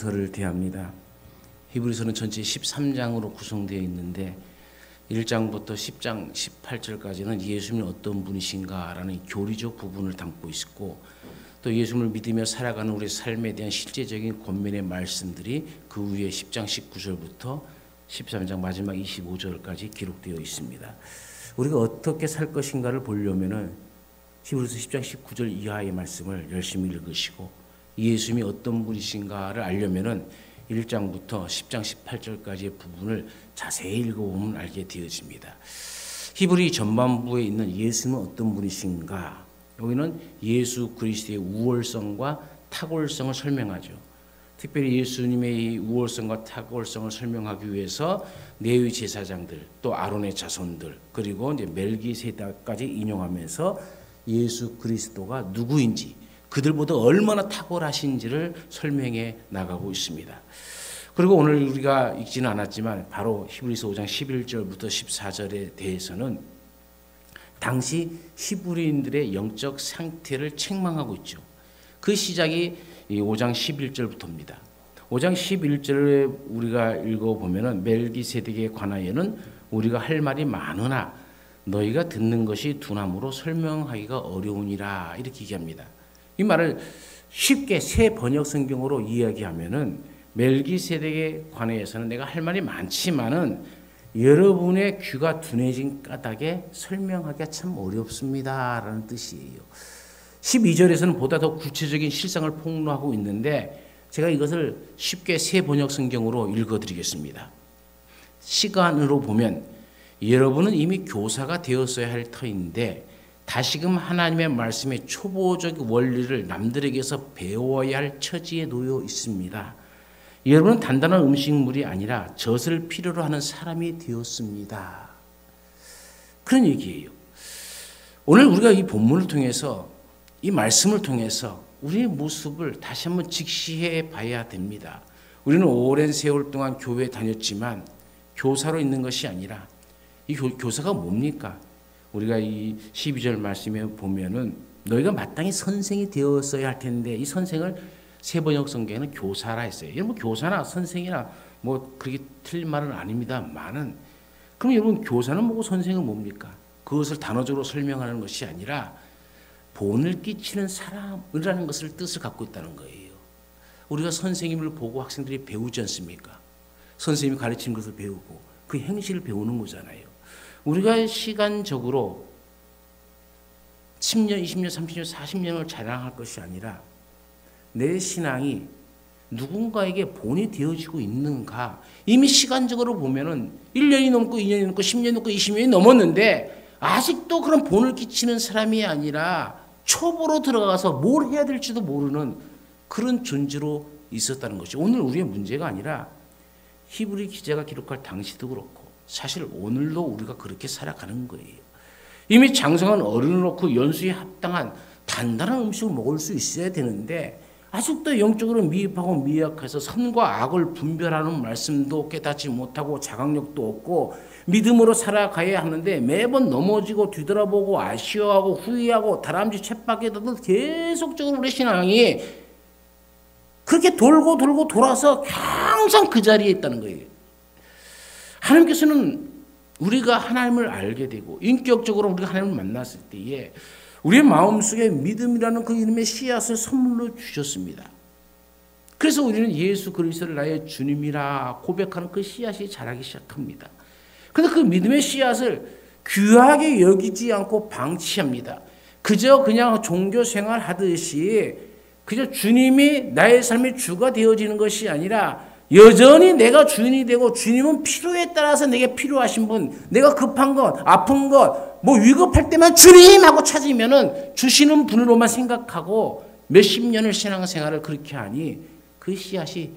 히브리서를 대합니다. 히브리서는 전체 13장으로 구성되어 있는데 1장부터 10장 18절까지는 예수님이 어떤 분이신가라는 교리적 부분을 담고 있고, 또 예수님을 믿으며 살아가는 우리 삶에 대한 실제적인 권면의 말씀들이 그 위에 10장 19절부터 13장 마지막 25절까지 기록되어 있습니다. 우리가 어떻게 살 것인가를 보려면은 히브리서 10장 19절 이하의 말씀을 열심히 읽으시고, 예수님이 어떤 분이신가를 알려면은 1장부터 10장 18절까지의 부분을 자세히 읽어보면 알게 되어집니다. 히브리 전반부에 있는 예수님은 어떤 분이신가, 여기는 예수 그리스도의 우월성과 탁월성을 설명하죠. 특별히 예수님의 우월성과 탁월성을 설명하기 위해서 레위 제사장들, 또 아론의 자손들, 그리고 이제 멜기세덱까지 인용하면서 예수 그리스도가 누구인지, 그들보다 얼마나 탁월하신지를 설명해 나가고 있습니다. 그리고 오늘 우리가 읽지는 않았지만 바로 히브리서 5장 11절부터 14절에 대해서는 당시 히브리인들의 영적 상태를 책망하고 있죠. 그 시작이 5장 11절부터입니다. 5장 11절에 우리가 읽어보면 멜기세덱에 관하여는 우리가 할 말이 많으나 너희가 듣는 것이 둔함으로 설명하기가 어려우니라, 이렇게 얘기합니다. 이 말을 쉽게 새 번역 성경으로 이야기하면은 멜기세덱에 관해서는 내가 할 말이 많지만은 여러분의 귀가 둔해진 까닭에 설명하기가 참 어렵습니다라는 뜻이에요. 12절에서는 보다 더 구체적인 실상을 폭로하고 있는데 제가 이것을 쉽게 새 번역 성경으로 읽어드리겠습니다. 시간으로 보면 여러분은 이미 교사가 되었어야 할 터인데 다시금 하나님의 말씀의 초보적 원리를 남들에게서 배워야 할 처지에 놓여 있습니다. 여러분은 단단한 음식물이 아니라 젖을 필요로 하는 사람이 되었습니다. 그런 얘기예요. 오늘 우리가 이 본문을 통해서, 이 말씀을 통해서 우리의 모습을 다시 한번 직시해 봐야 됩니다. 우리는 오랜 세월 동안 교회에 다녔지만 교사로 있는 것이 아니라 이 교사가 뭡니까? 우리가 이 12절 말씀에 보면은 너희가 마땅히 선생이 되었어야 할 텐데, 이 선생을 새 번역 성경에는 교사라 했어요. 여러분 교사나 선생이나 뭐 그렇게 틀린 말은 아닙니다만은, 그럼 여러분 교사는 뭐고 선생은 뭡니까? 그것을 단어적으로 설명하는 것이 아니라 본을 끼치는 사람이라는 것을 뜻을 갖고 있다는 거예요. 우리가 선생님을 보고 학생들이 배우지 않습니까? 선생님이 가르치는 것을 배우고 그 행실을 배우는 거잖아요. 우리가 시간적으로 10년, 20년, 30년, 40년을 자랑할 것이 아니라 내 신앙이 누군가에게 본이 되어지고 있는가. 이미 시간적으로 보면은 1년이 넘고 2년이 넘고 10년이 넘고 20년이 넘었는데 아직도 그런 본을 끼치는 사람이 아니라 초보로 들어가서 뭘 해야 될지도 모르는 그런 존재로 있었다는 것이 오늘 우리의 문제가 아니라 히브리 기자가 기록할 당시도 그렇고 사실 오늘도 우리가 그렇게 살아가는 거예요. 이미 장성한 어른을 놓고 연수에 합당한 단단한 음식을 먹을 수 있어야 되는데 아직도 영적으로 미흡하고 미약해서 선과 악을 분별하는 말씀도 깨닫지 못하고 자각력도 없고 믿음으로 살아가야 하는데 매번 넘어지고 뒤돌아보고 아쉬워하고 후회하고 다람쥐 쳇바퀴도 계속적으로 우리 신앙이 그렇게 돌고 돌고 돌아서 항상 그 자리에 있다는 거예요. 하나님께서는 우리가 하나님을 알게 되고 인격적으로 우리가 하나님을 만났을 때에 우리의 마음속에 믿음이라는 그 이름의 씨앗을 선물로 주셨습니다. 그래서 우리는 예수 그리스도를 나의 주님이라 고백하는 그 씨앗이 자라기 시작합니다. 그런데 그 믿음의 씨앗을 귀하게 여기지 않고 방치합니다. 그저 그냥 종교 생활 하듯이 그저 주님이 나의 삶의 주가 되어지는 것이 아니라 여전히 내가 주인이 되고 주님은 필요에 따라서 내게 필요하신 분, 내가 급한 것, 아픈 것, 뭐 위급할 때만 주님하고 찾으면은 주시는 분으로만 생각하고 몇십 년을 신앙생활을 그렇게 하니 그 씨앗이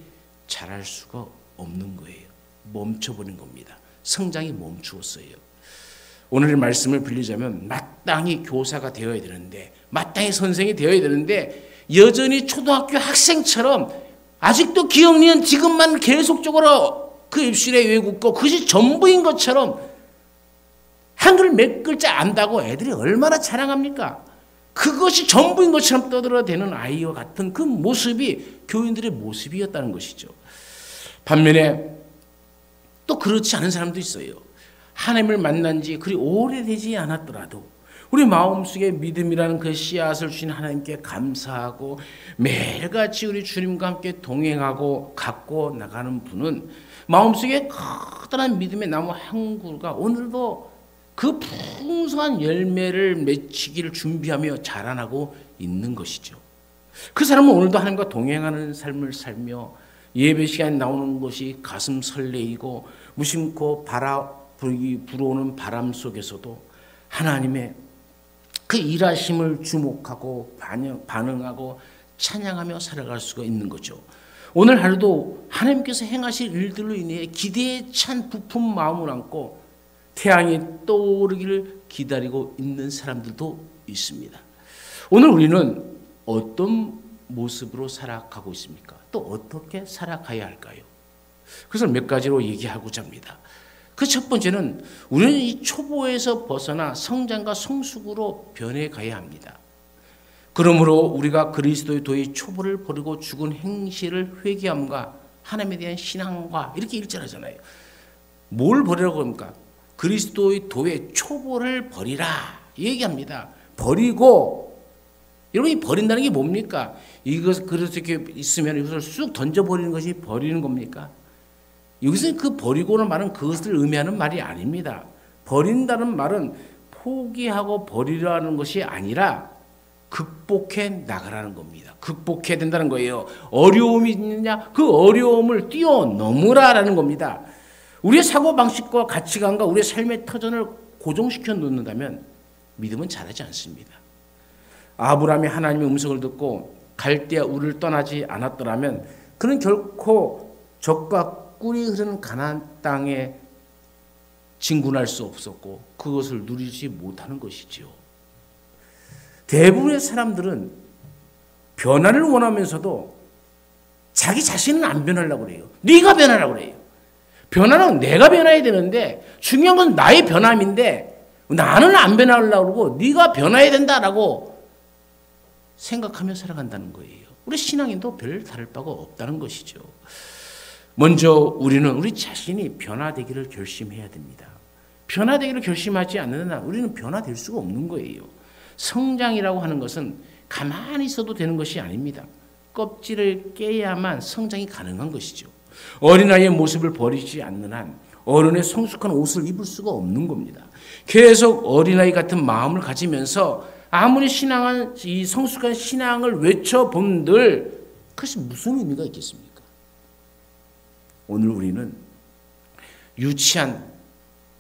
자랄 수가 없는 거예요. 멈춰버린 겁니다. 성장이 멈추었어요. 오늘의 말씀을 빌리자면 마땅히 교사가 되어야 되는데, 마땅히 선생이 되어야 되는데 여전히 초등학교 학생처럼 아직도 기억니은 지금만 계속적으로 그 입술에 외국고 그것이 전부인 것처럼 한글 몇 글자 안다고 애들이 얼마나 자랑합니까? 그것이 전부인 것처럼 떠들어대는 아이와 같은 그 모습이 교인들의 모습이었다는 것이죠. 반면에 또 그렇지 않은 사람도 있어요. 하나님을 만난 지 그리 오래되지 않았더라도 우리 마음속에 믿음이라는 그 씨앗을 주신 하나님께 감사하고 매일같이 우리 주님과 함께 동행하고 갖고 나가는 분은 마음속에 커다란 믿음의 나무 한 그루가 오늘도 그 풍성한 열매를 맺히기를 준비하며 자라나고 있는 것이죠. 그 사람은 오늘도 하나님과 동행하는 삶을 살며 예배 시간에 나오는 것이 가슴 설레이고 무심코 불어오는 바람 속에서도 하나님의 그 일하심을 주목하고 반응하고 찬양하며 살아갈 수가 있는 거죠. 오늘 하루도 하나님께서 행하실 일들로 인해 기대에 찬 부푼 마음을 안고 태양이 떠오르기를 기다리고 있는 사람들도 있습니다. 오늘 우리는 어떤 모습으로 살아가고 있습니까? 또 어떻게 살아가야 할까요? 그래서 몇 가지로 얘기하고자 합니다. 그 첫 번째는 우리는 이 초보에서 벗어나 성장과 성숙으로 변해가야 합니다. 그러므로 우리가 그리스도의 도의 초보를 버리고 죽은 행실을 회개함과 하나님에 대한 신앙과 이렇게 일절하잖아요. 뭘 버리라고 합니까? 그리스도의 도의 초보를 버리라 얘기합니다. 버리고 여러분이 버린다는 게 뭡니까? 이것 그릇에 이렇게 있으면 이것을 쑥 던져버리는 것이 버리는 겁니까? 여기서 그 버리고는 말은 그것을 의미하는 말이 아닙니다. 버린다는 말은 포기하고 버리라는 것이 아니라 극복해 나가라는 겁니다. 극복해야 된다는 거예요. 어려움이 있느냐? 그 어려움을 뛰어넘으라라는 겁니다. 우리의 사고방식과 가치관과 우리의 삶의 터전을 고정시켜 놓는다면 믿음은 자라지 않습니다. 아브라함이 하나님의 음성을 듣고 갈대아 우를 떠나지 않았더라면 그는 결코 적과 꿀이 흐르는 가나안 땅에 진군할 수 없었고 그것을 누리지 못하는 것이지요. 대부분의 사람들은 변화를 원하면서도 자기 자신은 안 변하려고 그래요. 네가 변하라고 그래요. 변화는 내가 변해야 되는데 중요한 건 나의 변함인데 나는 안 변하려고 그러고 네가 변해야 된다라고 생각하며 살아간다는 거예요. 우리 신앙인도 별 다를 바가 없다는 것이죠. 먼저 우리는 우리 자신이 변화되기를 결심해야 됩니다. 변화되기를 결심하지 않는 한 우리는 변화될 수가 없는 거예요. 성장이라고 하는 것은 가만히 있어도 되는 것이 아닙니다. 껍질을 깨야만 성장이 가능한 것이죠. 어린아이의 모습을 버리지 않는 한 어른의 성숙한 옷을 입을 수가 없는 겁니다. 계속 어린아이 같은 마음을 가지면서 아무리 이 성숙한 신앙을 외쳐본들 그것이 무슨 의미가 있겠습니까? 오늘 우리는 유치한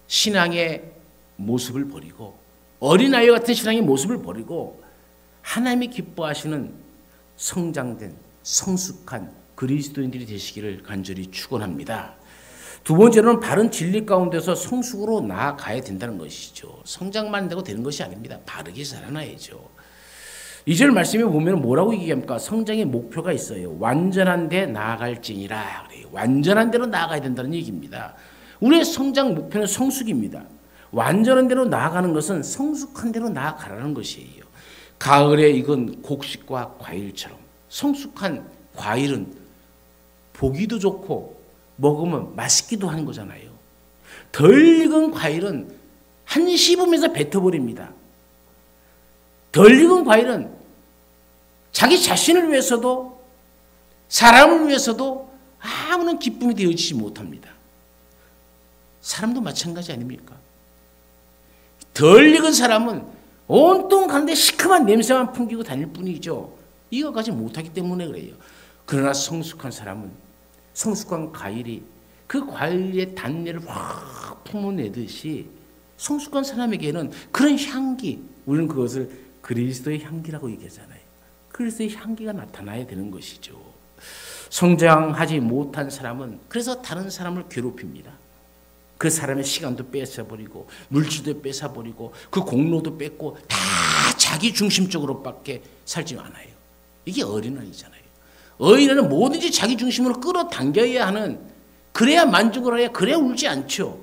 신앙의 모습을 버리고 어린아이 같은 신앙의 모습을 버리고 하나님이 기뻐하시는 성장된 성숙한 그리스도인들이 되시기를 간절히 축원합니다. 두 번째로는 바른 진리 가운데서 성숙으로 나아가야 된다는 것이죠. 성장만 되고 되는 것이 아닙니다. 바르게 자라나야죠. 2절 말씀에 보면 뭐라고 얘기합니까? 성장의 목표가 있어요. 완전한 데 나아갈지니라 그래요. 완전한 데로 나아가야 된다는 얘기입니다. 우리의 성장 목표는 성숙입니다. 완전한 데로 나아가는 것은 성숙한 데로 나아가라는 것이에요. 가을에 익은 곡식과 과일처럼 성숙한 과일은 보기도 좋고 먹으면 맛있기도 한 거잖아요. 덜 익은 과일은 한 씹으면서 뱉어버립니다. 덜 익은 과일은 자기 자신을 위해서도 사람을 위해서도 아무런 기쁨이 되어지지 못합니다. 사람도 마찬가지 아닙니까? 덜 익은 사람은 온통 가는데 시큼한 냄새만 풍기고 다닐 뿐이죠. 이거까지 못하기 때문에 그래요. 그러나 성숙한 사람은 성숙한 과일이 그 과일의 단내를 확 품어내듯이 성숙한 사람에게는 그런 향기, 우리는 그것을 그리스도의 향기라고 얘기하잖아요. 그리스도의 향기가 나타나야 되는 것이죠. 성장하지 못한 사람은 그래서 다른 사람을 괴롭힙니다. 그 사람의 시간도 뺏어버리고 물질도 뺏어버리고 그 공로도 뺏고 다 자기 중심적으로밖에 살지 않아요. 이게 어린아이잖아요. 어린아이는 뭐든지 자기 중심으로 끌어당겨야 하는, 그래야 만족을 해야, 그래야 울지 않죠.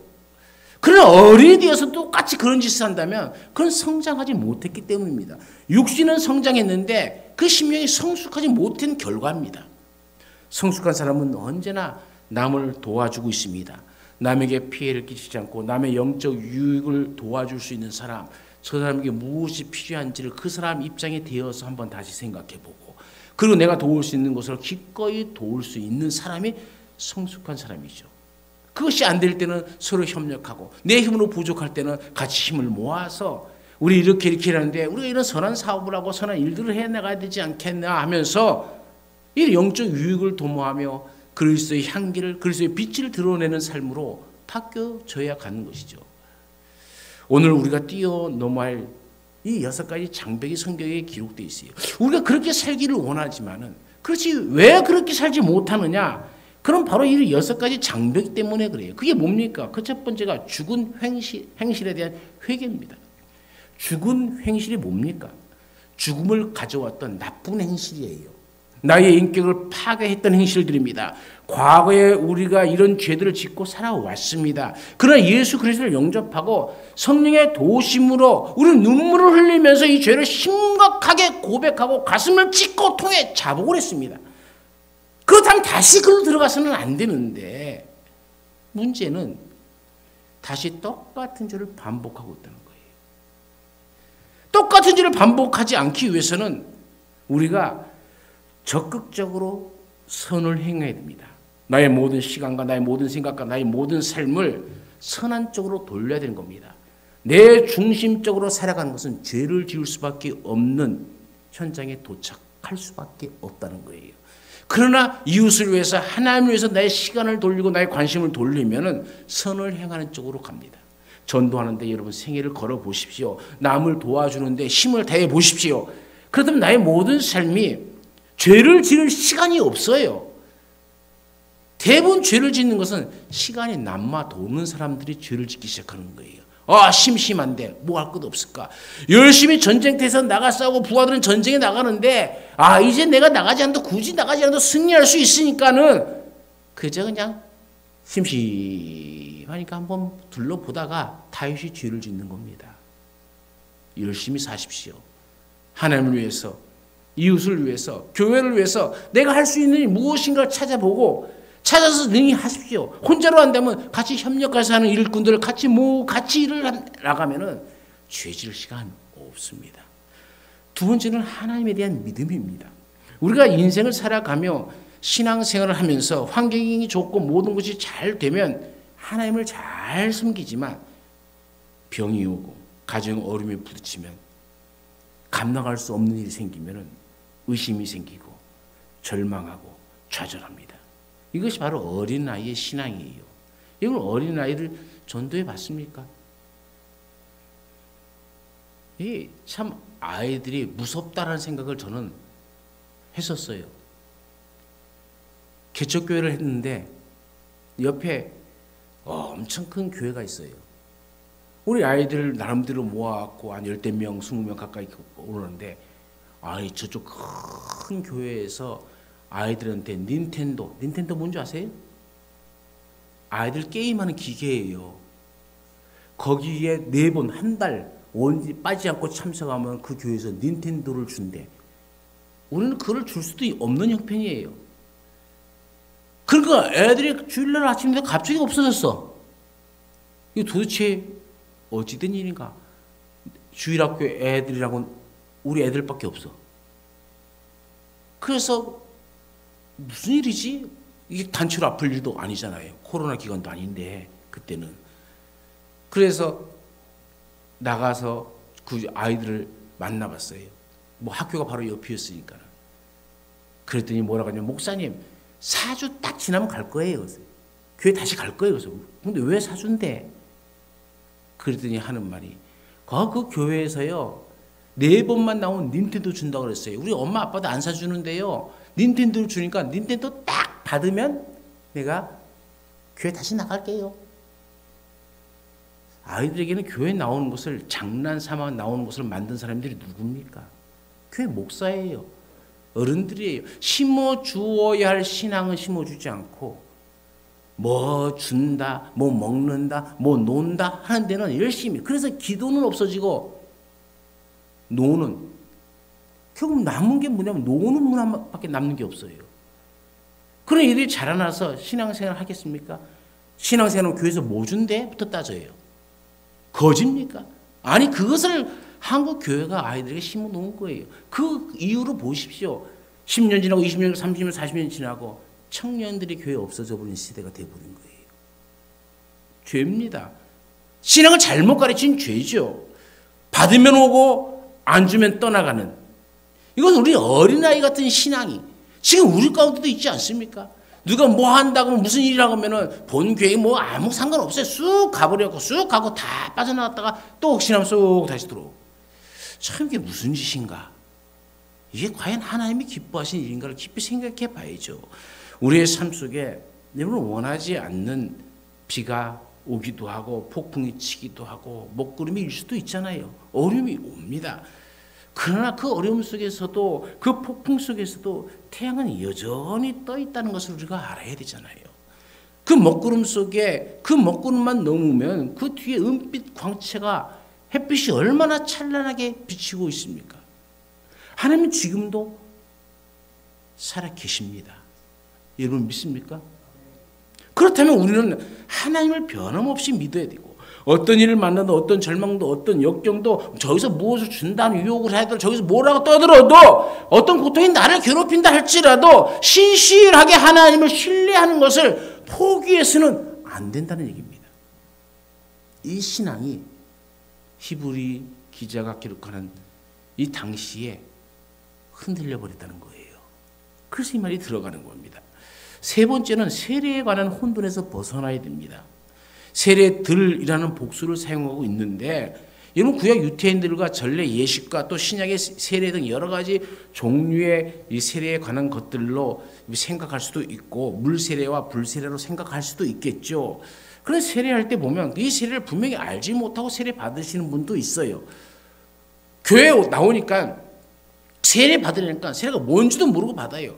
그러나 어른이 되어서 똑같이 그런 짓을 한다면 그건 성장하지 못했기 때문입니다. 육신은 성장했는데 그 심령이 성숙하지 못한 결과입니다. 성숙한 사람은 언제나 남을 도와주고 있습니다. 남에게 피해를 끼치지 않고 남의 영적 유익을 도와줄 수 있는 사람, 저 사람에게 무엇이 필요한지를 그 사람 입장에 대어서 한번 다시 생각해보고, 그리고 내가 도울 수 있는 것을 기꺼이 도울 수 있는 사람이 성숙한 사람이죠. 그것이 안 될 때는 서로 협력하고, 내 힘으로 부족할 때는 같이 힘을 모아서 우리 이렇게 하는데 우리가 이런 선한 사업을 하고 선한 일들을 해나가야 되지 않겠나 하면서 이 영적 유익을 도모하며 그리스도의 향기를, 그리스도의 빛을 드러내는 삶으로 바뀌어져야 가는 것이죠. 오늘 우리가 뛰어넘어야 할 이 6가지 장벽이 성경에 기록되어 있어요. 우리가 그렇게 살기를 원하지만은, 그렇지 왜 그렇게 살지 못하느냐? 그럼 바로 이 6가지 장벽 때문에 그래요. 그게 뭡니까? 그 첫 번째가 죽은 행실에 대한 회개입니다. 죽은 행실이 뭡니까? 죽음을 가져왔던 나쁜 행실이에요. 나의 인격을 파괴했던 행실들입니다. 과거에 우리가 이런 죄들을 짓고 살아왔습니다. 그러나 예수 그리스도를 영접하고 성령의 도심으로 우리는 눈물을 흘리면서 이 죄를 심각하게 고백하고 가슴을 찢고 통에 자복을 했습니다. 그렇다면 다시 그로 들어가서는 안 되는데, 문제는 다시 똑같은 죄를 반복하고 있다는 거예요. 똑같은 죄를 반복하지 않기 위해서는 우리가 적극적으로 선을 행해야 됩니다. 나의 모든 시간과 나의 모든 생각과 나의 모든 삶을 선한 쪽으로 돌려야 되는 겁니다. 내 중심적으로 살아가는 것은 죄를 지을 수밖에 없는 현장에 도착할 수밖에 없다는 거예요. 그러나 이웃을 위해서, 하나님을 위해서 나의 시간을 돌리고 나의 관심을 돌리면은 선을 행하는 쪽으로 갑니다. 전도하는데 여러분 생애를 걸어 보십시오. 남을 도와주는데 힘을 다해 보십시오. 그렇다면 나의 모든 삶이 죄를 지을 시간이 없어요. 대부분 죄를 짓는 것은 시간이 남아 도는 사람들이 죄를 짓기 시작하는 거예요. 아, 심심한데 뭐 할 것 없을까? 열심히 전쟁터에서 나가 싸우고 부하들은 전쟁에 나가는데, 아, 이제 내가 나가지 않아도, 굳이 나가지 않아도 승리할 수 있으니까는 그저 그냥 심심하니까 한번 둘러보다가 다윗이 죄를 짓는 겁니다. 열심히 사십시오. 하나님을 위해서, 이웃을 위해서, 교회를 위해서 내가 할 수 있는 무엇인가를 찾아보고 찾아서 능히 하십시오. 혼자로 한다면 같이 협력해서 하는 일꾼들을 같이 일을 나가면은 죄질 시간 없습니다. 두 번째는 하나님에 대한 믿음입니다. 우리가 인생을 살아가며 신앙생활을 하면서 환경이 좋고 모든 것이 잘 되면 하나님을 잘 섬기지만, 병이 오고 가정 어려움에 부딪히면, 감당할 수 없는 일이 생기면은 의심이 생기고 절망하고 좌절합니다. 이것이 바로 어린아이의 신앙이에요. 이걸 어린아이를 전도해 봤습니까? 참 아이들이 무섭다라는 생각을 저는 했었어요. 개척교회를 했는데 옆에 엄청 큰 교회가 있어요. 우리 아이들 나름대로 모아갖고 한 10명, 20명 가까이 오는데, 저쪽 큰 교회에서 아이들한테 닌텐도 뭔지 아세요? 아이들 게임하는 기계예요. 거기에 4번 한 달 원지 빠지지 않고 참석하면 그 교회에서 닌텐도를 준대. 우리는 그걸 줄 수도 없는 형편이에요. 그러니까 애들이 주일날 아침에 갑자기 없어졌어. 이거 도대체 어찌된 일인가? 주일학교 애들이라고는 우리 애들밖에 없어. 그래서 무슨 일이지? 이게 단체로 아플 일도 아니잖아요. 코로나 기간도 아닌데 그때는. 그래서 나가서 그 아이들을 만나봤어요. 뭐 학교가 바로 옆이었으니까. 그랬더니 뭐라고 하냐면, 목사님 4주 딱 지나면 갈 거예요. 그래서 교회 다시 갈 거예요. 그래서 근데 왜 4주인데? 그랬더니 하는 말이, 그 교회에서요 4번만 나온 닌텐도 준다고 그랬어요. 우리 엄마 아빠도 안 사주는데요, 닌텐도를 주니까 닌텐도 딱 받으면 내가 교회 다시 나갈게요. 아이들에게는 교회 나오는 것을 장난 삼아 나오는 것을 만든 사람들이 누굽니까? 교회 목사예요. 어른들이에요. 심어주어야 할 신앙은 심어주지 않고 뭐 준다, 뭐 먹는다, 뭐 논다 하는 데는 열심히. 그래서 기도는 없어지고 노는, 결국 남은 게 뭐냐면 노는 문화밖에 남는 게 없어요. 그런 일이 자라나서 신앙생활 하겠습니까? 신앙생활은 교회에서 뭐 준대?부터 따져요. 거짓입니까? 아니, 그것을 한국 교회가 아이들에게 심어놓은 거예요. 그 이유로 보십시오. 10년 지나고 20년, 30년, 40년 지나고 청년들이 교회에 없어져 버린 시대가 돼버린 거예요. 죄입니다. 신앙을 잘못 가르친 죄죠. 받으면 오고 안 주면 떠나가는, 이건 우리 어린아이 같은 신앙이 지금 우리 가운데도 있지 않습니까? 누가 뭐 한다고 무슨 일이라고 하면은 본 교회 뭐 아무 상관없어요. 쑥 가버려고 쑥 가고 다 빠져나갔다가 또 혹시나 쑥 다시 들어오고. 참 이게 무슨 짓인가? 이게 과연 하나님이 기뻐하신 일인가를 깊이 생각해 봐야죠. 우리의 삶 속에 여러분 원하지 않는 비가 오기도 하고 폭풍이 치기도 하고 먹구름이 일 수도 있잖아요. 어려움이 옵니다. 그러나 그 어려움 속에서도, 그 폭풍 속에서도 태양은 여전히 떠 있다는 것을 우리가 알아야 되잖아요. 그 먹구름 속에, 그 먹구름만 넘으면 그 뒤에 은빛 광채가, 햇빛이 얼마나 찬란하게 비치고 있습니까? 하나님은 지금도 살아 계십니다. 여러분 믿습니까? 그렇다면 우리는 하나님을 변함없이 믿어야 되고, 어떤 일을 만나도, 어떤 절망도, 어떤 역경도, 저기서 무엇을 준다는 유혹을 해도, 저기서 뭐라고 떠들어도, 어떤 고통이 나를 괴롭힌다 할지라도 신실하게 하나님을 신뢰하는 것을 포기해서는 안 된다는 얘기입니다. 이 신앙이 히브리 기자가 기록하는 이 당시에 흔들려 버렸다는 거예요. 그래서 이 말이 들어가는 겁니다. 세 번째는 세례에 관한 혼돈에서 벗어나야 됩니다. 세례들이라는 복수를 사용하고 있는데, 여러분 구약 유태인들과 전례 예식과 또 신약의 세례 등 여러 가지 종류의 이 세례에 관한 것들로 생각할 수도 있고, 물세례와 불세례로 생각할 수도 있겠죠. 그런 세례할 때 보면 이 세례를 분명히 알지 못하고 세례 받으시는 분도 있어요. 교회에 나오니까 세례 받으려니까 세례가 뭔지도 모르고 받아요.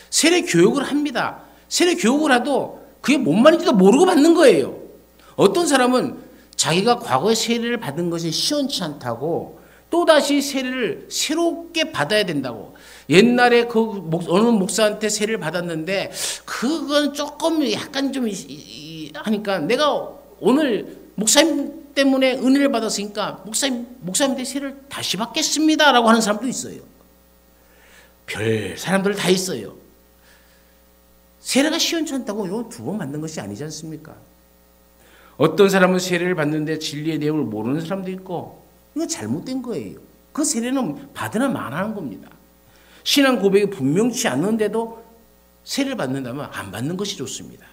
세례 교육을 합니다. 세례 교육을 해도 그게 뭔 말인지도 모르고 받는 거예요. 어떤 사람은 자기가 과거에 세례를 받은 것이 시원치 않다고 또다시 세례를 새롭게 받아야 된다고. 옛날에 그 어느 목사한테 세례를 받았는데 그건 조금 약간 좀 하니까 내가 오늘 목사님 때문에 은혜를 받았으니까 목사님한테 세례를 다시 받겠습니다라고 하는 사람도 있어요. 별 사람들 다 있어요. 세례가 시원치 않다고 이거 두 번 받는 것이 아니지 않습니까? 어떤 사람은 세례를 받는데 진리의 내용을 모르는 사람도 있고, 이거 잘못된 거예요. 그 세례는 받으나 마나하는 겁니다. 신앙 고백이 분명치 않는데도 세례를 받는다면 안 받는 것이 좋습니다.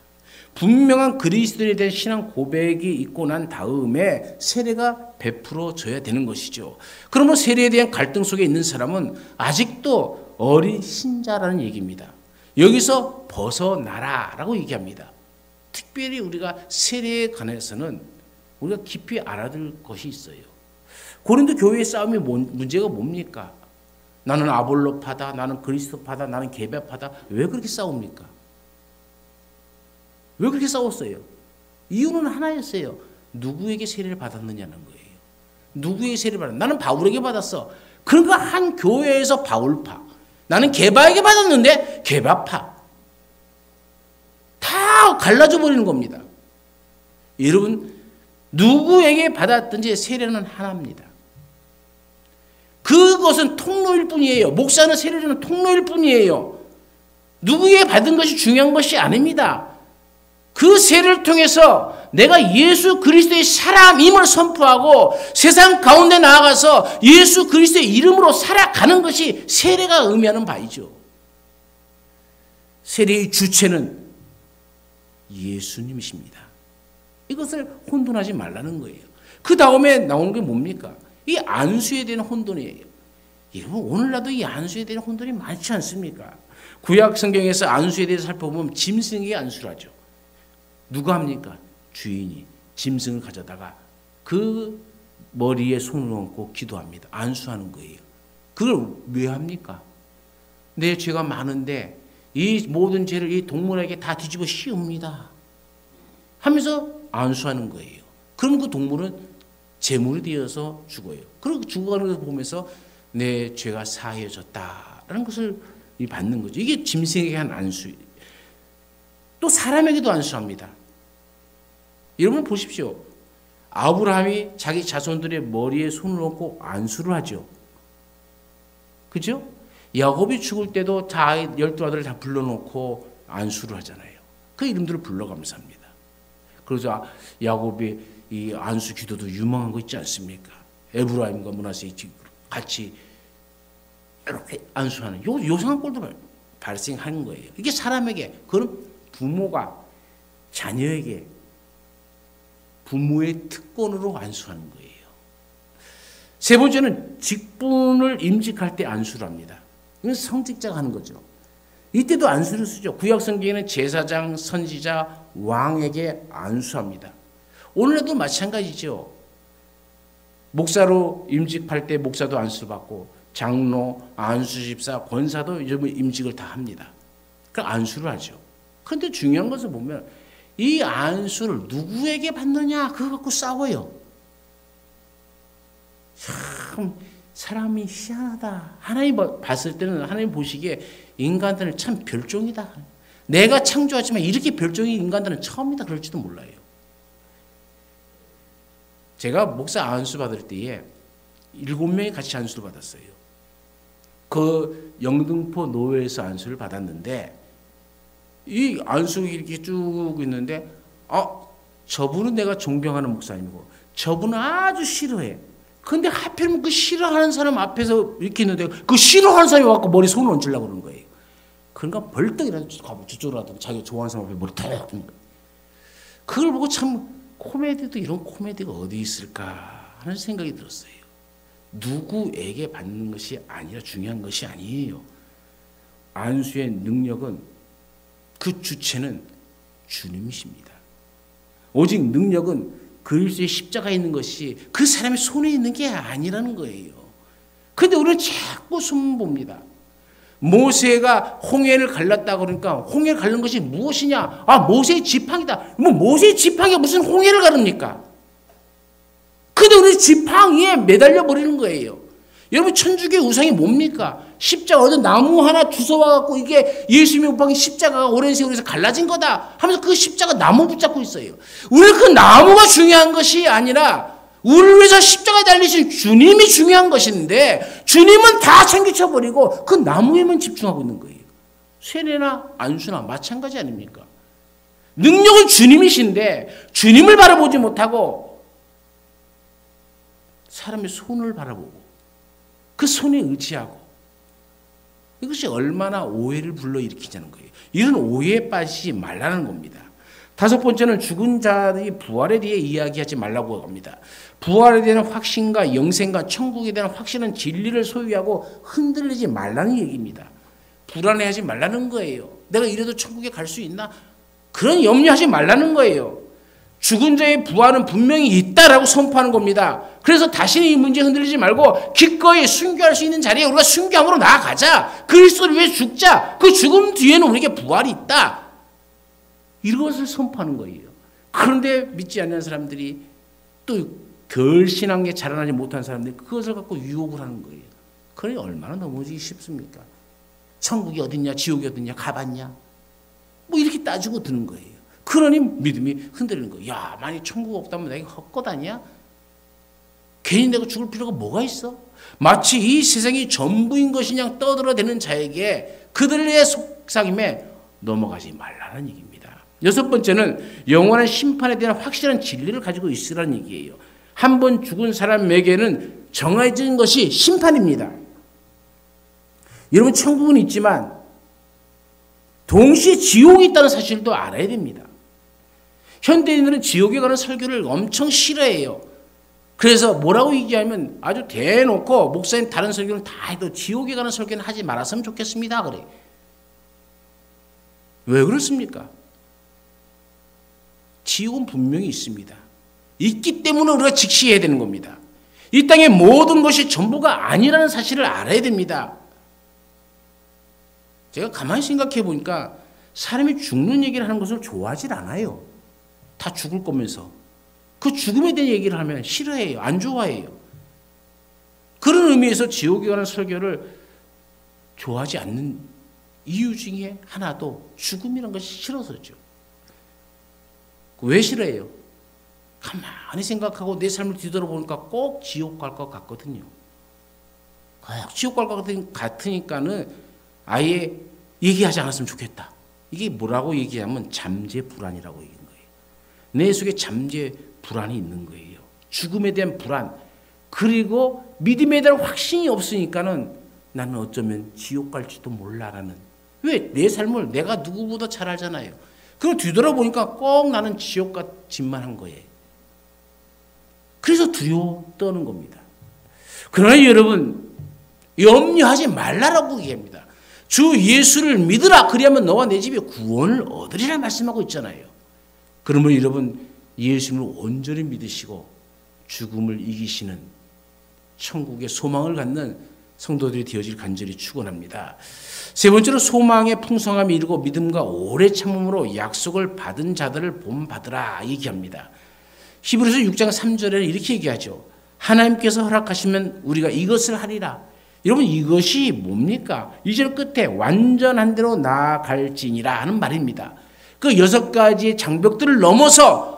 분명한 그리스도에 대한 신앙 고백이 있고 난 다음에 세례가 베풀어져야 되는 것이죠. 그러면 세례에 대한 갈등 속에 있는 사람은 아직도 어린 신자라는 얘기입니다. 여기서 벗어나라라고 얘기합니다. 특별히 우리가 세례에 관해서는 우리가 깊이 알아둘 것이 있어요. 고린도 교회의 싸움의 문제가 뭡니까? 나는 아볼로파다, 나는 그리스도파다, 나는 게바파다. 왜 그렇게 싸웁니까? 왜 그렇게 싸웠어요? 이유는 하나였어요. 누구에게 세례를 받았느냐는 거예요. 누구에게 세례를 받았냐? 나는 바울에게 받았어. 그러니까 한 교회에서 바울파. 나는 게바에게 받았는데 게바파. 다 갈라져 버리는 겁니다. 여러분, 누구에게 받았든지 세례는 하나입니다. 그것은 통로일 뿐이에요. 목사는 세례를 주는 통로일 뿐이에요. 누구에게 받은 것이 중요한 것이 아닙니다. 그 세례를 통해서 내가 예수 그리스도의 사람임을 선포하고 세상 가운데 나아가서 예수 그리스도의 이름으로 살아가는 것이 세례가 의미하는 바이죠. 세례의 주체는 예수님이십니다. 이것을 혼돈하지 말라는 거예요. 그 다음에 나오는 게 뭡니까? 이 안수에 대한 혼돈이에요. 여러분, 오늘날도 이 안수에 대한 혼돈이 많지 않습니까? 구약 성경에서 안수에 대해서 살펴보면 짐승에게 안수를 하죠. 누가 합니까? 주인이 짐승을 가져다가 그 머리에 손을 얹고 기도합니다. 안수하는 거예요. 그걸 왜 합니까? 내 죄가 많은데 이 모든 죄를 이 동물에게 다 뒤집어 씌웁니다. 하면서 안수하는 거예요. 그럼 그 동물은 제물이 되어서 죽어요. 그리고 죽어가는 것을 보면서 내 죄가 사해졌다라는 것을 받는 거죠. 이게 짐승에게 한 안수. 또 사람에게도 안수합니다. 여러분 보십시오. 아브라함이 자기 자손들의 머리에 손을 얹고 안수를 하죠. 그죠? 야곱이 죽을 때도 다 12아들을 다 불러놓고 안수를 하잖아요. 그 이름들을 불러가면서 합니다. 그래서 야곱이 이 안수 기도도 유명한 거 있지 않습니까? 에브라임과 므낫세 같이 이렇게 안수하는 요상한 꼴도 발생하는 거예요. 이게 사람에게, 그건 부모가 자녀에게 부모의 특권으로 안수하는 거예요. 세 번째는 직분을 임직할 때 안수를 합니다. 이건 성직자가 하는 거죠. 이때도 안수를 쓰죠. 구약 성경에는 제사장, 선지자, 왕에게 안수합니다. 오늘날도 마찬가지죠. 목사로 임직할 때 목사도 안수를 받고 장로, 안수집사, 권사도 임직을 다 합니다. 그 안수를 하죠. 그런데 중요한 것을 보면 이 안수를 누구에게 받느냐 그거 갖고 싸워요. 참 사람이 희한하다. 하나님 봤을 때는 하나님 보시기에 인간들은 참 별종이다. 내가 창조하지만 이렇게 별종인 인간들은 처음이다 그럴지도 몰라요. 제가 목사 안수 받을 때에 7명이 같이 안수를 받았어요. 그 영등포 노회에서 안수를 받았는데 이 안수가 이렇게 쭉 있는데 저분은 내가 존경하는 목사님이고 저분은 아주 싫어해. 근데 하필이면 그 싫어하는 사람 앞에서 이렇게 있는데 그 싫어하는 사람이 와서 머리 손을 얹으려고 그러는 거예요. 그러니까 벌떡 일어나서 저쪽으로 하다가 자기가 좋아하는 사람 앞에 머리 탁 얹는 거예요. 그걸 보고 참 코미디도 이런 코미디가 어디 있을까 하는 생각이 들었어요. 누구에게 받는 것이 아니라 중요한 것이 아니에요. 안수의 능력은 그 주체는 주님이십니다. 오직 능력은 그리스도의 십자가에 있는 것이 그 사람의 손에 있는 게 아니라는 거예요. 그런데 우리는 자꾸 숨 봅니다. 모세가 홍해를 갈랐다 그러니까 홍해를 가른 것이 무엇이냐? 모세의 지팡이다. 모세의 지팡이가 무슨 홍해를 가릅니까? 근데 우리 지팡이에 매달려 버리는 거예요. 여러분 천주교의 우상이 뭡니까? 십자가 어디 나무 하나 주워와갖고 이게 예수님의 못 박힌 십자가가 오랜 세월에서 갈라진 거다 하면서 그 십자가 나무 붙잡고 있어요. 우리는 그 나무가 중요한 것이 아니라 우리를 위해서 십자가에 달리신 주님이 중요한 것인데 주님은 다 챙겨쳐버리고 그 나무에만 집중하고 있는 거예요. 세례나 안수나 마찬가지 아닙니까? 능력은 주님이신데 주님을 바라보지 못하고 사람의 손을 바라보고 그 손에 의지하고 이것이 얼마나 오해를 불러일으키자는 거예요. 이런 오해에 빠지지 말라는 겁니다. 다섯 번째는 죽은 자의 부활에 대해 이야기하지 말라고 합니다. 부활에 대한 확신과 영생과 천국에 대한 확신은 진리를 소유하고 흔들리지 말라는 얘기입니다. 불안해하지 말라는 거예요. 내가 이래도 천국에 갈 수 있나? 그런 염려하지 말라는 거예요. 죽은 자의 부활은 분명히 있다라고 선포하는 겁니다. 그래서 다시는 이 문제에 흔들리지 말고 기꺼이 순교할 수 있는 자리에 우리가 순교함으로 나아가자. 그리스도를 위해 죽자. 그 죽음 뒤에는 우리에게 부활이 있다. 이것을 선포하는 거예요. 그런데 믿지 않는 사람들이 또 결신한 게 자라나지 못한 사람들이 그것을 갖고 유혹을 하는 거예요. 그러니 얼마나 넘어지기 쉽습니까? 천국이 어딨냐 지옥이 어딨냐 가봤냐 뭐 이렇게 따지고 드는 거예요. 그러니 믿음이 흔들리는 거예요. 야, 만약 천국 없다면 내가 헛것 아니야? 괜히 내가 죽을 필요가 뭐가 있어? 마치 이 세상이 전부인 것이냐 떠들어대는 자에게 그들의 속삭임에 넘어가지 말라는 얘기입니다. 여섯 번째는 영원한 심판에 대한 확실한 진리를 가지고 있으라는 얘기예요. 한 번 죽은 사람에게는 정해진 것이 심판입니다. 여러분 천국은 있지만 동시에 지옥이 있다는 사실도 알아야 됩니다. 현대인들은 지옥에 가는 설교를 엄청 싫어해요. 그래서 뭐라고 얘기하면 아주 대놓고 목사님 다른 설교는 다 해도 지옥에 가는 설교는 하지 말았으면 좋겠습니다. 그래. 왜 그렇습니까? 지옥은 분명히 있습니다. 있기 때문에 우리가 직시해야 되는 겁니다. 이 땅의 모든 것이 전부가 아니라는 사실을 알아야 됩니다. 제가 가만히 생각해 보니까 사람이 죽는 얘기를 하는 것을 좋아하지 않아요. 다 죽을 거면서 그 죽음에 대한 얘기를 하면 싫어해요. 안 좋아해요. 그런 의미에서 지옥에 관한 설교를 좋아하지 않는 이유 중에 하나도 죽음이라는 것이 싫어서죠. 왜 싫어해요? 가만히 생각하고 내 삶을 뒤돌아보니까 꼭 지옥 갈 것 같거든요. 꼭 지옥 갈 것 같으니까는 아예 얘기하지 않았으면 좋겠다. 이게 뭐라고 얘기하면 잠재 불안이라고 얘기한 거예요. 내 속에 잠재 불안이 있는 거예요. 죽음에 대한 불안, 그리고 믿음에 대한 확신이 없으니까는 나는 어쩌면 지옥 갈지도 몰라라는. 왜? 내 삶을 내가 누구보다 잘 알잖아요. 그럼 뒤돌아보니까 꼭 나는 지옥 같지만 한 거예요. 그래서 두려워 떠는 겁니다. 그러나 여러분, 염려하지 말라라고 얘기합니다. 주 예수를 믿으라. 그리하면 너와 내 집에 구원을 얻으리라 말씀하고 있잖아요. 그러면 여러분, 예수님을 온전히 믿으시고 죽음을 이기시는 천국의 소망을 갖는 성도들이 되어질 간절히 축원합니다. 세 번째로 소망의 풍성함이 이르고 믿음과 오래 참음으로 약속을 받은 자들을 본받으라 얘기합니다. 히브리서 6장 3절에는 이렇게 얘기하죠. 하나님께서 허락하시면 우리가 이것을 하리라. 여러분, 이것이 뭡니까? 2절 끝에 완전한 대로 나아갈지니라 하는 말입니다. 그 6가지의 장벽들을 넘어서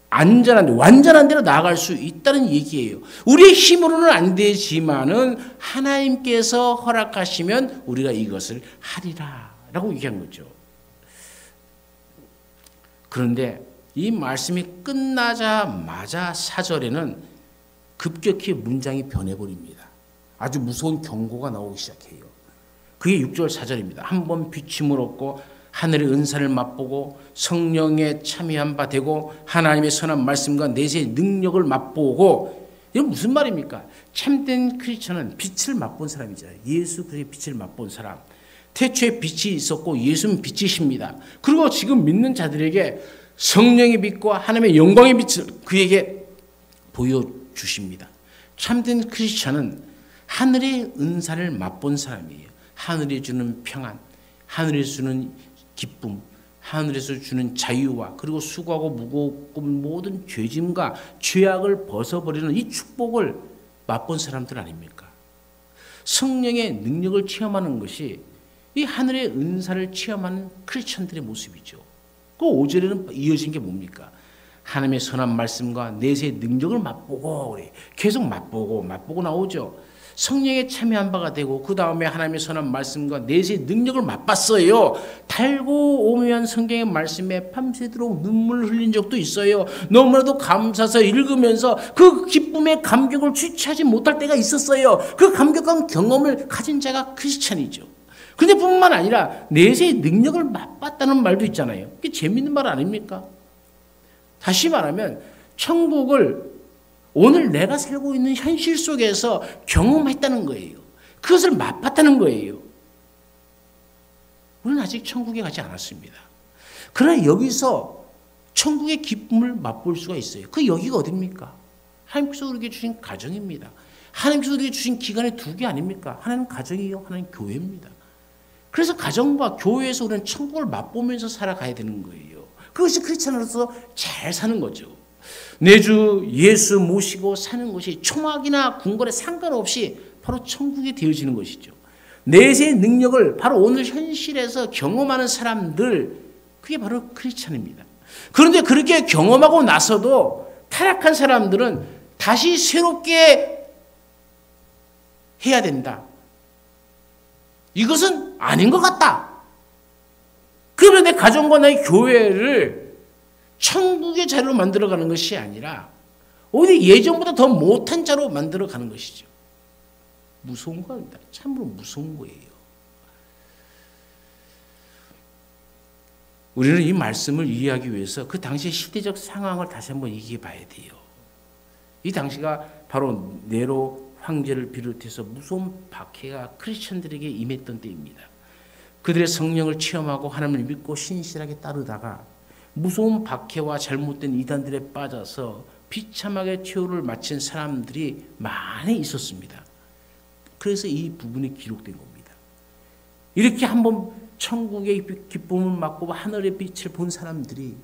완전한 대로 나아갈 수 있다는 얘기예요. 우리의 힘으로는 안 되지만은 하나님께서 허락하시면 우리가 이것을 하리라 라고 얘기한 거죠. 그런데 이 말씀이 끝나자마자 4절에는 급격히 문장이 변해버립니다. 아주 무서운 경고가 나오기 시작해요. 그게 6절 4절입니다. 한번 비침을 얻고 하늘의 은사를 맛보고 성령에 참여한 바 되고 하나님의 선한 말씀과 내세의 능력을 맛보고. 이건 무슨 말입니까? 참된 크리스천은 빛을 맛본 사람이잖아요. 예수 그리스도의 빛을 맛본 사람. 태초에 빛이 있었고 예수는 빛이십니다. 그리고 지금 믿는 자들에게 성령의 빛과 하나님의 영광의 빛을 그에게 보여주십니다. 참된 크리스천은 하늘의 은사를 맛본 사람이에요. 하늘이 주는 평안, 하늘이 주는 기쁨, 하늘에서 주는 자유와 그리고 수고하고 무겁고 모든 죄짐과 죄악을 벗어버리는 이 축복을 맛본 사람들 아닙니까? 성령의 능력을 체험하는 것이 이 하늘의 은사를 체험하는 크리스천들의 모습이죠. 그 5절에는 이어진 게 뭡니까? 하나님의 선한 말씀과 내세의 능력을 맛보고, 계속 맛보고 나오죠. 성령에 참여한 바가 되고 그 다음에 하나님의 선한 말씀과 내세의 능력을 맛봤어요. 달고 오묘한 성경의 말씀에 밤새도록 눈물 흘린 적도 있어요. 너무나도 감사해서 읽으면서 그 기쁨의 감격을 주체하지 못할 때가 있었어요. 그 감격한 경험을 가진 자가 크리스찬이죠. 근데 뿐만 아니라 내세의 능력을 맛봤다는 말도 있잖아요. 이게 재밌는 말 아닙니까? 다시 말하면 천국을 오늘 내가 살고 있는 현실 속에서 경험했다는 거예요. 그것을 맛봤다는 거예요. 우리는 아직 천국에 가지 않았습니다. 그러나 여기서 천국의 기쁨을 맛볼 수가 있어요. 그 여기가 어디입니까? 하나님께서 우리에게 주신 가정입니다. 하나님께서 우리에게 주신 기간이 2개 아닙니까? 하나는 가정이요, 하나는 교회입니다. 그래서 가정과 교회에서 우리는 천국을 맛보면서 살아가야 되는 거예요. 그것이 크리스찬으로서 잘 사는 거죠. 내주 예수 모시고 사는 것이 총학이나 궁궐에 상관없이 바로 천국이 되어지는 것이죠. 내세의 능력을 바로 오늘 현실에서 경험하는 사람들, 그게 바로 크리스찬입니다. 그런데 그렇게 경험하고 나서도 타락한 사람들은 다시 새롭게 해야 된다. 이것은 아닌 것 같다. 그러면 내 가정과 나의 교회를 천국의 자리로 만들어가는 것이 아니라 오히려 예전보다 더 못한 자로 만들어가는 것이죠. 무서운 겁니다. 참으로 무서운 거예요. 우리는 이 말씀을 이해하기 위해서 그 당시의 시대적 상황을 다시 한번 얘기해 봐야 돼요. 이 당시가 바로 네로 황제를 비롯해서 무서운 박해가 크리스천들에게 임했던 때입니다. 그들의 성령을 체험하고 하나님을 믿고 신실하게 따르다가 무서운 박해와 잘못된 이단들에 빠져서 비참하게 최후를 마친 사람들이 많이 있었습니다. 그래서 이 부분이 기록된 겁니다. 이렇게 한번 천국의 기쁨을 맛보고 하늘의 빛을 본 사람들이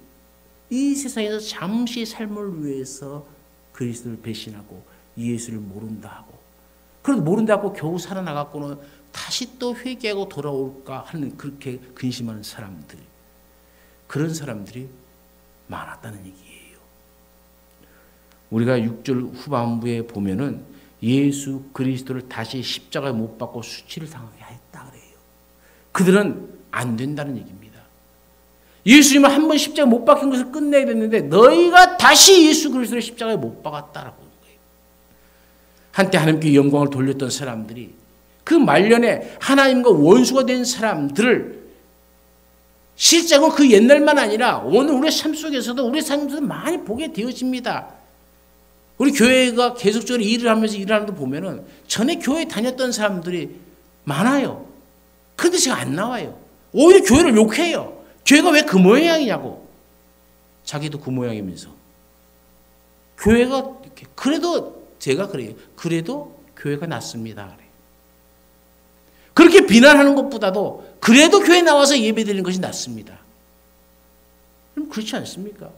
이 세상에서 잠시 삶을 위해서 그리스도를 배신하고 예수를 모른다 하고, 그래도 모른다 하고 겨우 살아나갔고는 다시 또 회개하고 돌아올까 하는 그렇게 근심하는 사람들, 그런 사람들이 많았다는 얘기예요. 우리가 6절 후반부에 보면은 예수 그리스도를 다시 십자가에 못 박고 수치를 당하게 했다 그래요. 그들은 안 된다는 얘기입니다. 예수님은 한 번 십자가에 못 박힌 것을 끝내야 됐는데 너희가 다시 예수 그리스도를 십자가에 못 박았다라고 하는 거예요. 한때 하나님께 영광을 돌렸던 사람들이 그 말년에 하나님과 원수가 된 사람들을 실제로 그 옛날만 아니라 오늘 우리 삶 속에서도 우리 삶에서 많이 보게 되어집니다. 우리 교회가 계속적으로 일을 하면서 일하는 거 보면은 전에 교회 다녔던 사람들이 많아요. 그런데 제가 안 나와요. 오히려 교회를 욕해요. 교회가 왜 그 모양이냐고. 자기도 그 모양이면서. 교회가 이렇게, 그래도 제가 그래요. 그래도 교회가 낫습니다. 그래. 그렇게 비난하는 것보다도 그래도 교회 나와서 예배 드리는 것이 낫습니다. 그럼 그렇지 않습니까?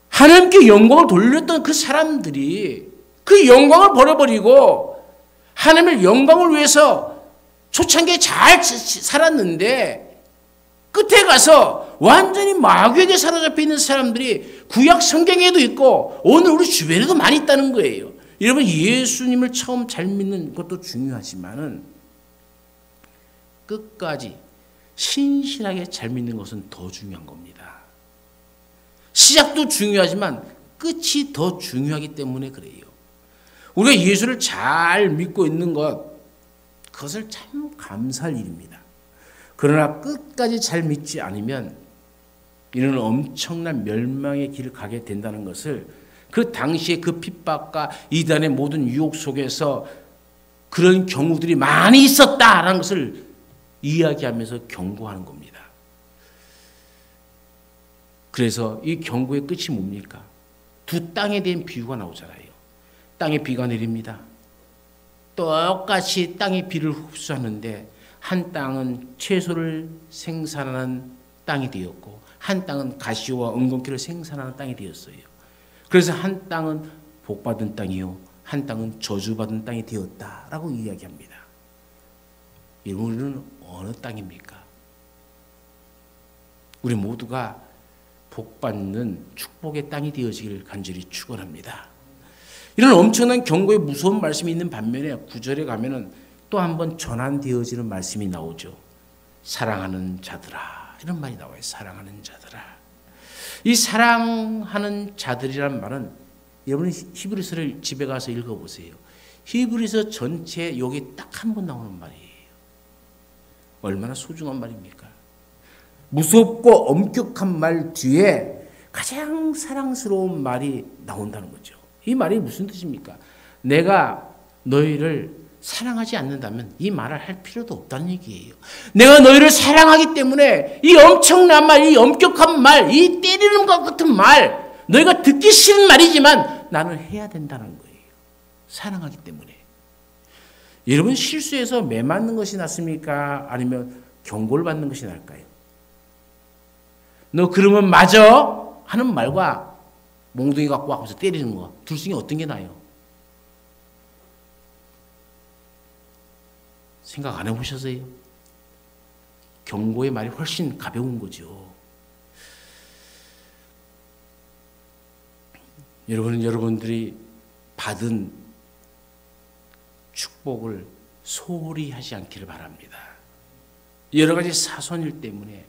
하나님께 영광을 돌렸던 그 사람들이 그 영광을 버려버리고 하나님의 영광을 위해서 초창기에 잘 살았는데 끝에 가서 완전히 마귀에게 사로잡혀 있는 사람들이 구약 성경에도 있고 오늘 우리 주변에도 많이 있다는 거예요. 여러분, 예수님을 처음 잘 믿는 것도 중요하지만은 끝까지 신실하게 잘 믿는 것은 더 중요한 겁니다. 시작도 중요하지만 끝이 더 중요하기 때문에 그래요. 우리가 예수를 잘 믿고 있는 것, 그것을 참 감사할 일입니다. 그러나 끝까지 잘 믿지 않으면 이런 엄청난 멸망의 길을 가게 된다는 것을 그 당시에 그 핍박과 이단의 모든 유혹 속에서 그런 경우들이 많이 있었다라는 것을 이야기하면서 경고하는 겁니다. 그래서 이 경고의 끝이 뭡니까? 두 땅에 대한 비유가 나오잖아요. 땅에 비가 내립니다. 똑같이 땅의 비를 흡수하는데 한 땅은 채소를 생산하는 땅이 되었고 한 땅은 가시와 은근키를 생산하는 땅이 되었어요. 그래서 한 땅은 복받은 땅이요 한 땅은 저주받은 땅이 되었다라고 이야기합니다. 우리는 어느 땅입니까? 우리 모두가 복받는 축복의 땅이 되어지길 간절히 축원합니다. 이런 엄청난 경고의 무서운 말씀이 있는 반면에 9절에 가면은 또 한 번 전환되어지는 말씀이 나오죠. 사랑하는 자들아, 이런 말이 나와요. 사랑하는 자들아. 이 사랑하는 자들이란 말은 여러분 히브리서를 집에 가서 읽어보세요. 히브리서 전체 여기 딱 한 번 나오는 말이에요. 얼마나 소중한 말입니까? 무섭고 엄격한 말 뒤에 가장 사랑스러운 말이 나온다는 거죠. 이 말이 무슨 뜻입니까? 내가 너희를 사랑하지 않는다면 이 말을 할 필요도 없다는 얘기예요. 내가 너희를 사랑하기 때문에 이 엄청난 말, 이 엄격한 말, 이 때리는 것 같은 말, 너희가 듣기 싫은 말이지만 나는 해야 된다는 거예요. 사랑하기 때문에. 여러분, 실수해서 매 맞는 것이 낫습니까? 아니면 경고를 받는 것이 나을까요? 너 그러면 맞아? 하는 말과 몽둥이 갖고 와서 때리는 거, 둘 중에 어떤 게 나아요? 생각 안 해보셨어요? 경고의 말이 훨씬 가벼운 거죠. 여러분들이 받은 축복을 소홀히 하지 않기를 바랍니다. 여러 가지 사소한 일 때문에,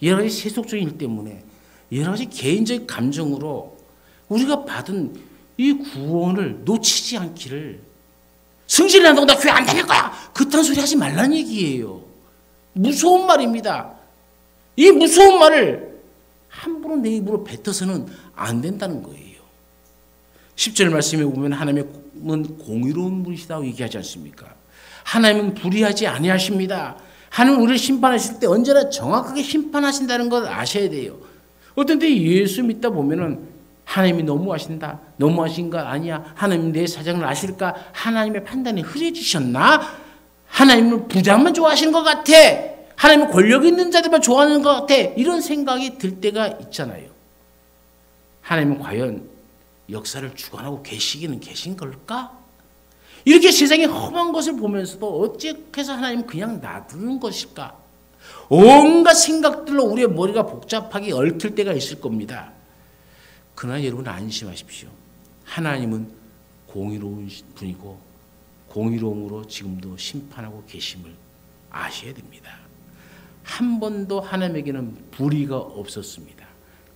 여러 가지 세속적인 일 때문에, 여러 가지 개인적 감정으로 우리가 받은 이 구원을 놓치지 않기를. 승진을 한다고 나 교회 안 다닐 거야, 그딴 소리 하지 말라는 얘기예요. 무서운 말입니다. 이 무서운 말을 함부로 내 입으로 뱉어서는 안 된다는 거예요. 10절 말씀에 보면 하나님은 공의로운 분이시다고 얘기하지 않습니까? 하나님은 불의하지 아니하십니다. 하나님 우리를 심판하실 때 언제나 정확하게 심판하신다는 걸 아셔야 돼요. 어떤 때 예수 믿다 보면은 하나님이 너무하신다, 너무하신 거 아니야, 하나님 내 사정을 아실까, 하나님의 판단이 흐려지셨나, 하나님은 부장만 좋아하시는 것 같아, 하나님은 권력 있는 자들만 좋아하는 것 같아. 이런 생각이 들 때가 있잖아요. 하나님은 과연 역사를 주관하고 계시기는 계신 걸까? 이렇게 세상에 험한 것을 보면서도 어찌해서 하나님은 그냥 놔두는 것일까? 온갖 생각들로 우리의 머리가 복잡하게 얽힐 때가 있을 겁니다. 그러나 여러분 안심하십시오. 하나님은 공의로운 분이고 공의로움으로 지금도 심판하고 계심을 아셔야 됩니다. 한 번도 하나님에게는 불의가 없었습니다.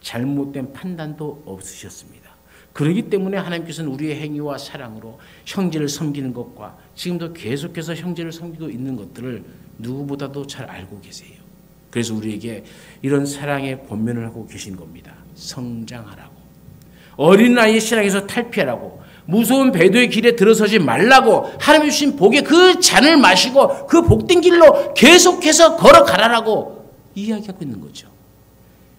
잘못된 판단도 없으셨습니다. 그렇기 때문에 하나님께서는 우리의 행위와 사랑으로 형제를 섬기는 것과 지금도 계속해서 형제를 섬기고 있는 것들을 누구보다도 잘 알고 계세요. 그래서 우리에게 이런 사랑의 권면을 하고 계신 겁니다. 성장하라고. 어린아이의 신앙에서 탈피하라고. 무서운 배도의 길에 들어서지 말라고. 하나님이 주신 복의 그 잔을 마시고 그 복된 길로 계속해서 걸어가라라고 이야기하고 있는 거죠.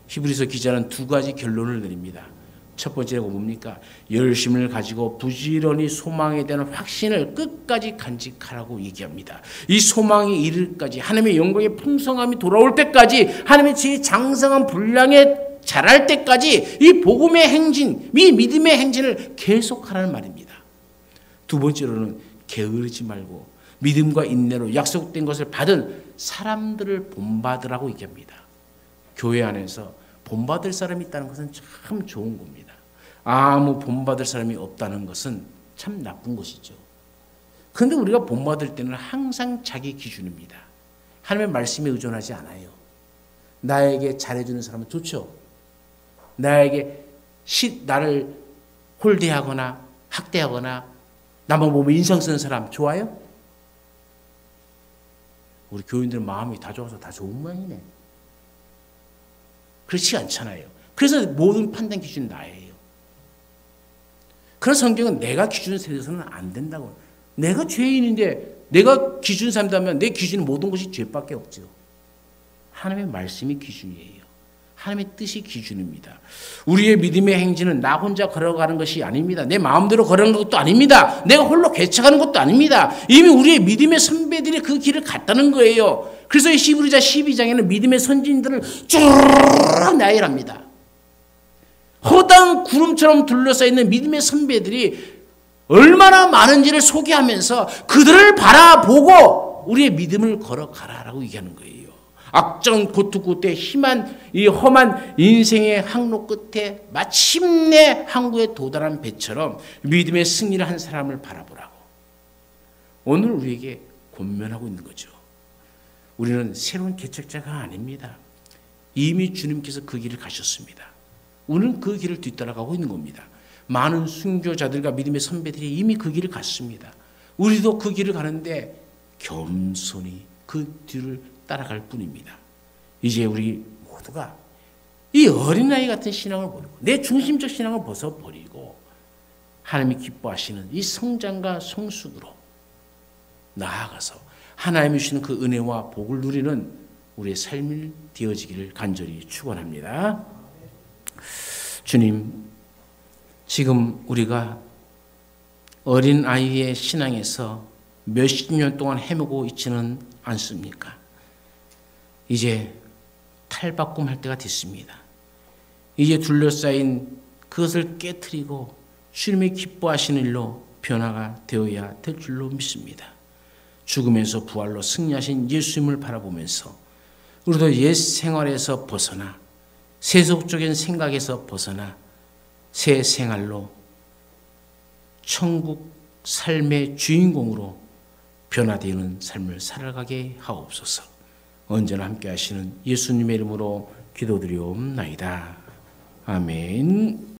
히브리서 기자는 두 가지 결론을 내립니다. 첫 번째가 뭡니까? 열심을 가지고 부지런히 소망에 대한 확신을 끝까지 간직하라고 얘기합니다. 이 소망이 이를 때까지, 하나님의 영광의 풍성함이 돌아올 때까지, 하나님의 제 장성한 분량에 자랄 때까지 이 복음의 행진, 이 믿음의 행진을 계속하라는 말입니다. 두 번째로는 게으르지 말고 믿음과 인내로 약속된 것을 받은 사람들을 본받으라고 얘기합니다. 교회 안에서 본받을 사람이 있다는 것은 참 좋은 겁니다. 아무 본받을 사람이 없다는 것은 참 나쁜 것이죠. 그런데 우리가 본받을 때는 항상 자기 기준입니다. 하나님의 말씀에 의존하지 않아요. 나에게 잘해주는 사람은 좋죠. 나에게 나를 홀대하거나 학대하거나 나만 보면 인상 쓰는 사람 좋아요? 우리 교인들 마음이 다 좋아서 다 좋은 모양이네. 그렇지 않잖아요. 그래서 모든 판단 기준이 나예요. 그래서 성경은 내가 기준을 세워서는 안 된다고. 내가 죄인인데 내가 기준 삼다면 내 기준은 모든 것이 죄밖에 없죠. 하나님의 말씀이 기준이에요. 하나님의 뜻이 기준입니다. 우리의 믿음의 행진은 나 혼자 걸어가는 것이 아닙니다. 내 마음대로 걸어가는 것도 아닙니다. 내가 홀로 개척하는 것도 아닙니다. 이미 우리의 믿음의 선배들이 그 길을 갔다는 거예요. 그래서 히브리서 12장에는 믿음의 선진들을 쭉 나열합니다. 허당 구름처럼 둘러싸여 있는 믿음의 선배들이 얼마나 많은지를 소개하면서 그들을 바라보고 우리의 믿음을 걸어가라라고 얘기하는 거예요. 악정 고투 끝에 이 험한 인생의 항로 끝에 마침내 항구에 도달한 배처럼 믿음의 승리를 한 사람을 바라보라고 오늘 우리에게 권면하고 있는 거죠. 우리는 새로운 개척자가 아닙니다. 이미 주님께서 그 길을 가셨습니다. 우리는 그 길을 뒤따라가고 있는 겁니다. 많은 순교자들과 믿음의 선배들이 이미 그 길을 갔습니다. 우리도 그 길을 가는데 겸손히 그 뒤를 따라갈 뿐입니다. 이제 우리 모두가 이 어린아이 같은 신앙을 버리고 내 중심적 신앙을 벗어버리고 하나님이 기뻐하시는 이 성장과 성숙으로 나아가서 하나님이 주시는 그 은혜와 복을 누리는 우리의 삶이 되어지기를 간절히 축원합니다. 주님, 지금 우리가 어린아이의 신앙에서 몇십 년 동안 헤매고 있지는 않습니까? 이제 탈바꿈할 때가 됐습니다. 이제 둘러싸인 그것을 깨트리고 주님의 기뻐하시는 일로 변화가 되어야 될 줄로 믿습니다. 죽음에서 부활로 승리하신 예수님을 바라보면서 우리도 옛 생활에서 벗어나 세속적인 생각에서 벗어나 새 생활로 천국 삶의 주인공으로 변화되는 삶을 살아가게 하옵소서. 언제나 함께 하시는 예수님의 이름으로 기도드리옵나이다. 아멘.